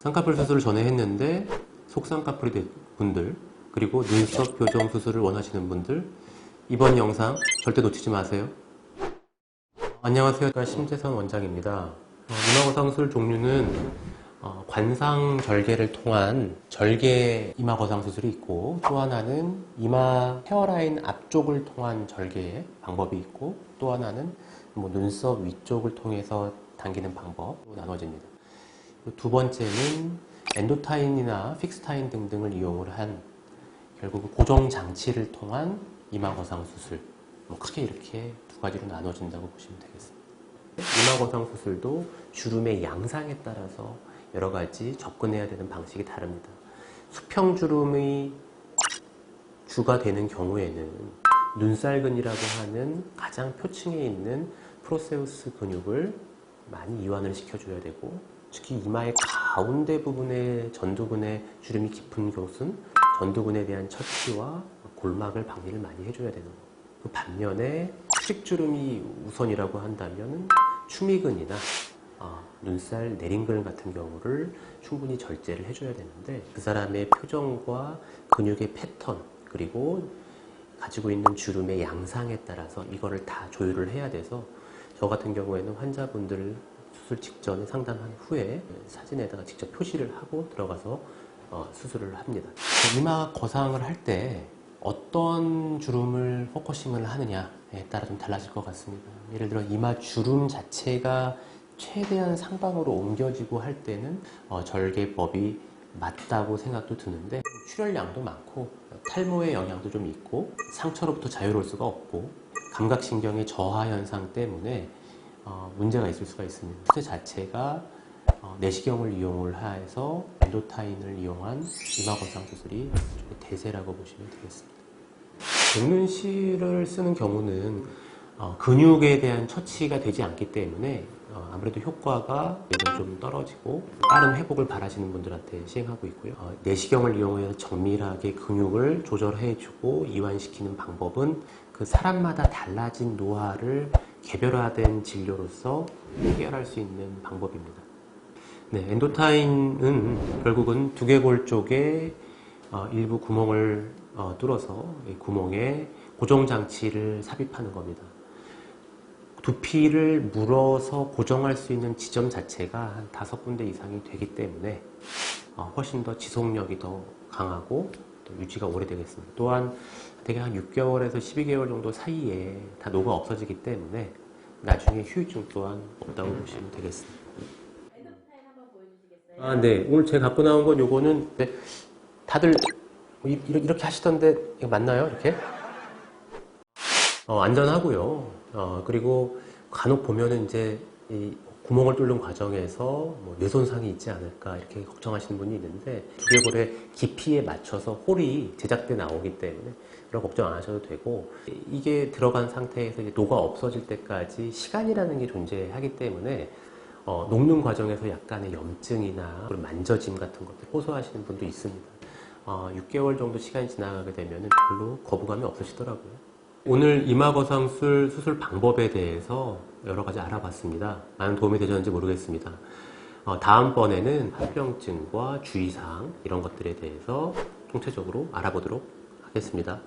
쌍꺼풀 수술을 전에 했는데 속쌍꺼풀이 된 분들, 그리고 눈썹 교정 수술을 원하시는 분들, 이번 영상 절대 놓치지 마세요. 안녕하세요. 심재선 원장입니다. 이마거상 수술 종류는 관상 절개를 통한 절개 이마거상 수술이 있고, 또 하나는 이마 헤어라인 앞쪽을 통한 절개 방법이 있고, 또 하나는 눈썹 위쪽을 통해서 당기는 방법으로 나눠집니다. 두 번째는 엔도타인이나 픽스타인 등등을 이용을 한 결국 고정 장치를 통한 이마거상 수술, 크게 이렇게 두 가지로 나눠진다고 보시면 되겠습니다. 이마거상 수술도 주름의 양상에 따라서 여러 가지 접근해야 되는 방식이 다릅니다. 수평주름이 주가 되는 경우에는 눈살근이라고 하는 가장 표층에 있는 프로세우스 근육을 많이 이완을 시켜줘야 되고, 특히 이마의 가운데 부분에 전두근의 주름이 깊은 곳은 전두근에 대한 처치와 골막을 박리를 많이 해줘야 되는 거예요. 그 반면에 수직주름이 우선이라고 한다면 추미근이나 눈살 내림근 같은 경우를 충분히 절제를 해줘야 되는데, 그 사람의 표정과 근육의 패턴, 그리고 가지고 있는 주름의 양상에 따라서 이거를 다 조율을 해야 돼서, 저 같은 경우에는 환자분들 수술 직전에 상담한 후에 사진에다가 직접 표시를 하고 들어가서 수술을 합니다. 이마 거상을 할 때 어떤 주름을 포커싱을 하느냐에 따라 좀 달라질 것 같습니다. 예를 들어 이마 주름 자체가 최대한 상방으로 옮겨지고 할 때는 절개법이 맞다고 생각도 드는데, 출혈량도 많고 탈모의 영향도 좀 있고 상처로부터 자유로울 수가 없고 감각신경의 저하 현상 때문에 문제가 있을 수가 있습니다. 수술 자체가 내시경을 이용을 해서 엔도타인을 이용한 이마거상 수술이 대세라고 보시면 되겠습니다. 백눈실을 쓰는 경우는 근육에 대한 처치가 되지 않기 때문에 아무래도 효과가 좀 떨어지고 빠른 회복을 바라시는 분들한테 시행하고 있고요. 내시경을 이용해서 정밀하게 근육을 조절해주고 이완시키는 방법은 그 사람마다 달라진 노화를 개별화된 진료로서 해결할 수 있는 방법입니다. 네, 엔도타인은 결국은 두개골 쪽에 일부 구멍을 뚫어서 이 구멍에 고정장치를 삽입하는 겁니다. 두피를 물어서 고정할 수 있는 지점 자체가 한 5군데 이상이 되기 때문에 훨씬 더 지속력이 더 강하고 또 유지가 오래되겠습니다. 또한 대개 한 6개월에서 12개월 정도 사이에 다 녹아 없어지기 때문에 나중에 후유증 또한 없다고 보시면 되겠습니다. 엔도타인 한번 보여주시겠어요? 네. 오늘 제가 갖고 나온 건 요거는, 다들 이렇게 하시던데 이거 맞나요? 이렇게? 안전하고요. 그리고 간혹 보면은 이제 이 구멍을 뚫는 과정에서 뇌손상이 있지 않을까 이렇게 걱정하시는 분이 있는데, 두개골의 깊이에 맞춰서 홀이 제작돼 나오기 때문에 그런 걱정 안 하셔도 되고, 이게 들어간 상태에서 이제 녹아 없어질 때까지 시간이라는 게 존재하기 때문에 녹는 과정에서 약간의 염증이나 만져짐 같은 것들 호소하시는 분도 있습니다. 6개월 정도 시간이 지나가게 되면 별로 거부감이 없으시더라고요. 오늘 이마거상 수술 방법에 대해서 여러 가지 알아봤습니다. 많은 도움이 되셨는지 모르겠습니다. 다음번에는 합병증과 주의사항 이런 것들에 대해서 총체적으로 알아보도록 하겠습니다.